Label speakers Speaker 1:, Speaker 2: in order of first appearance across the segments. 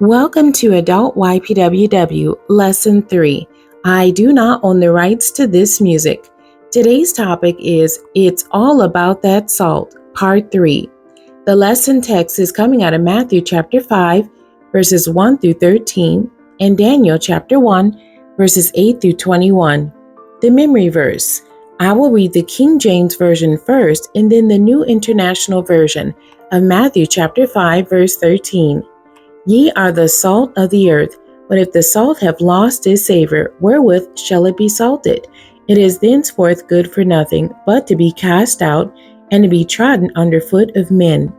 Speaker 1: Welcome to Adult ypww Lesson 3. I do not own the rights to this music. Today's topic is It's All About That Salt, Part 3. The lesson text is coming out of Matthew chapter 5, verses 1 through 13, and Daniel chapter 1, verses 8 through 21. The memory verse. I will read the King James Version first and then the New International Version of Matthew chapter 5, verse 13. Ye are the salt of the earth, but if the salt have lost his savor, wherewith shall it be salted? It is thenceforth good for nothing, but to be cast out, and to be trodden under foot of men.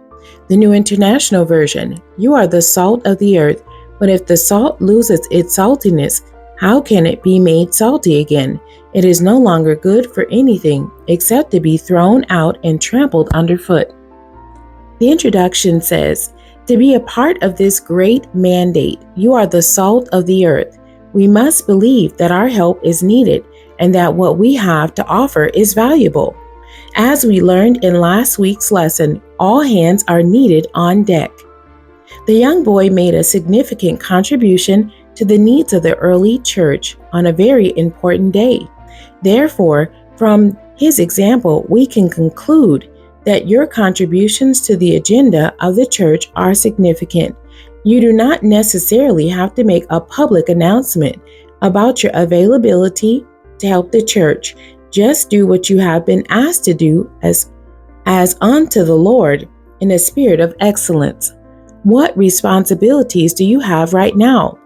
Speaker 1: The New International Version. You are the salt of the earth, but if the salt loses its saltiness, how can it be made salty again? It is no longer good for anything, except to be thrown out and trampled underfoot. The introduction says, to be a part of this great mandate, you are the salt of the earth. We must believe that our help is needed and that what we have to offer is valuable. As we learned in last week's lesson, all hands are needed on deck. The young boy made a significant contribution to the needs of the early church on a very important day. Therefore, from his example, we can conclude that your contributions to the agenda of the church are significant. You do not necessarily have to make a public announcement about your availability to help the church. Just do what you have been asked to do as unto the Lord in a spirit of excellence. What responsibilities do you have right now?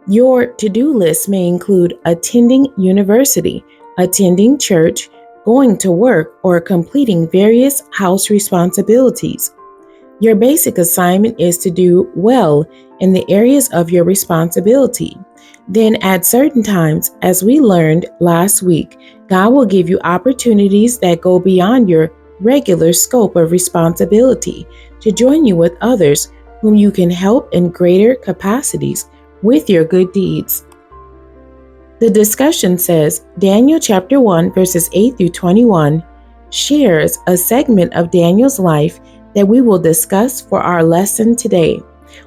Speaker 1: Your to-do list may include attending university, attending church, going to work, or completing various house responsibilities. Your basic assignment is to do well in the areas of your responsibility. Then at certain times, as we learned last week, God will give you opportunities that go beyond your regular scope of responsibility to join you with others whom you can help in greater capacities with your good deeds. The discussion says Daniel chapter 1 verses 8 through 21 shares a segment of Daniel's life that we will discuss for our lesson today.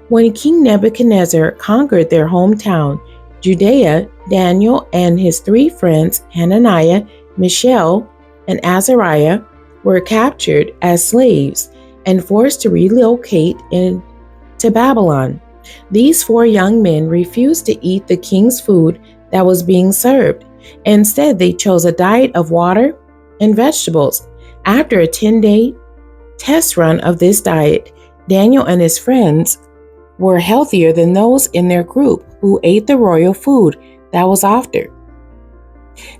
Speaker 1: When King Nebuchadnezzar conquered their hometown, Judea, Daniel and his three friends, Hananiah, Mishael, and Azariah, were captured as slaves and forced to relocate to Babylon. These four young men refused to eat the king's food that was being served. Instead, they chose a diet of water and vegetables. After a 10-day test run of this diet, Daniel and his friends were healthier than those in their group who ate the royal food that was offered.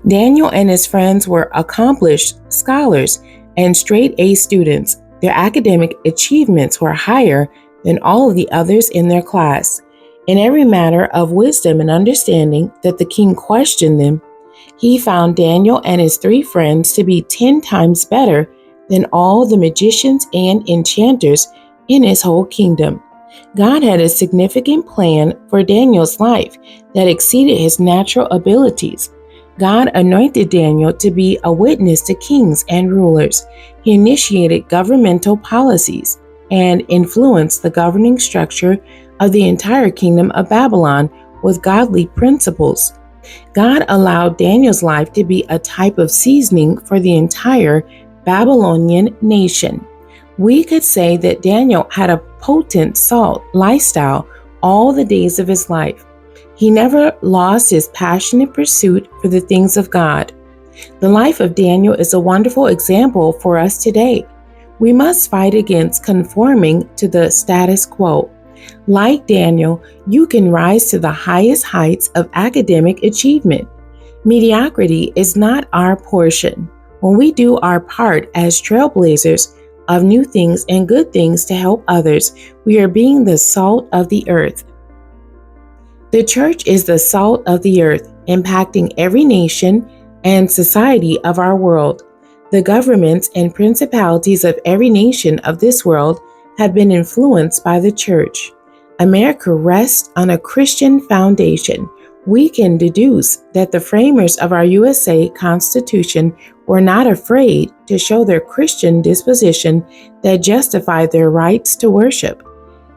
Speaker 1: Daniel and his friends were accomplished scholars and straight-A students. Their academic achievements were higher than all of the others in their class. In every matter of wisdom and understanding that the king questioned them, he found Daniel and his three friends to be 10 times better than all the magicians and enchanters in his whole kingdom. God had a significant plan for Daniel's life that exceeded his natural abilities. God anointed Daniel to be a witness to kings and rulers. He initiated governmental policies and influenced the governing structure of the entire kingdom of Babylon with godly principles. God allowed Daniel's life to be a type of seasoning for the entire Babylonian nation. We could say that Daniel had a potent salt lifestyle all the days of his life. He never lost his passionate pursuit for the things of God. The life of Daniel is a wonderful example for us today. We must fight against conforming to the status quo. Like Daniel, you can rise to the highest heights of academic achievement. Mediocrity is not our portion. When we do our part as trailblazers of new things and good things to help others, we are being the salt of the earth. The church is the salt of the earth, impacting every nation and society of our world. The governments and principalities of every nation of this world have been influenced by the church. America rests on a Christian foundation. We can deduce that the framers of our USA Constitution were not afraid to show their Christian disposition that justified their rights to worship.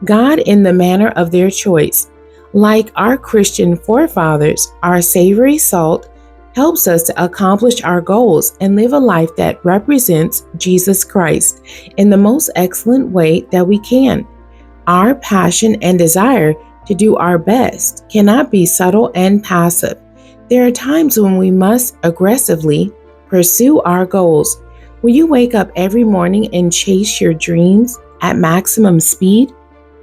Speaker 1: God in the manner of their choice. Like our Christian forefathers, our savory salt helps us to accomplish our goals and live a life that represents Jesus Christ in the most excellent way that we can. Our passion and desire to do our best cannot be subtle and passive. There are times when we must aggressively pursue our goals. Will you wake up every morning and chase your dreams at maximum speed?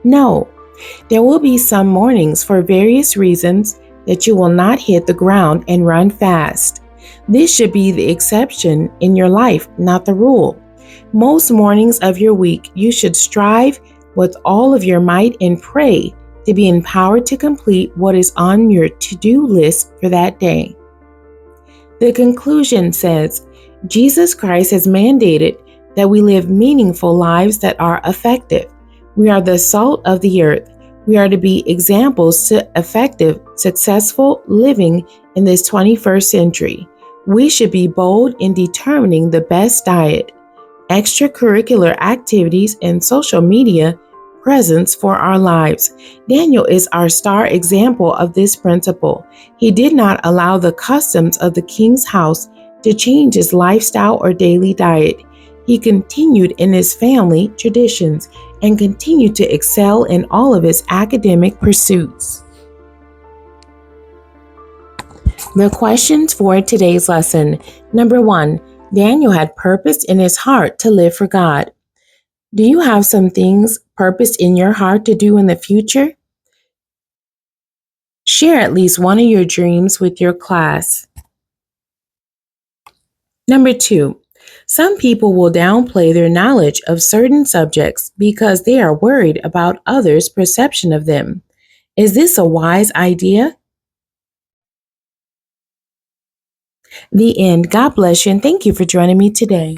Speaker 1: No. There will be some mornings for various reasons that you will not hit the ground and run fast. This should be the exception in your life, not the rule. Most mornings of your week, you should strive with all of your might and pray to be empowered to complete what is on your to-do list for that day. The conclusion says, Jesus Christ has mandated that we live meaningful lives that are effective. We are the salt of the earth. We are to be examples to effective, successful living in this 21st century. We should be bold in determining the best diet, extracurricular activities, and social media presence for our lives. Daniel is our star example of this principle. He did not allow the customs of the king's house to change his lifestyle or daily diet. He continued in his family traditions and continued to excel in all of his academic pursuits. The questions for today's lesson. Number 1, Daniel had purpose in his heart to live for God. Do you have some things purposed in your heart to do in the future? Share at least one of your dreams with your class. Number 2, some people will downplay their knowledge of certain subjects because they are worried about others' perception of them. Is this a wise idea? The end. God bless you and thank you for joining me today.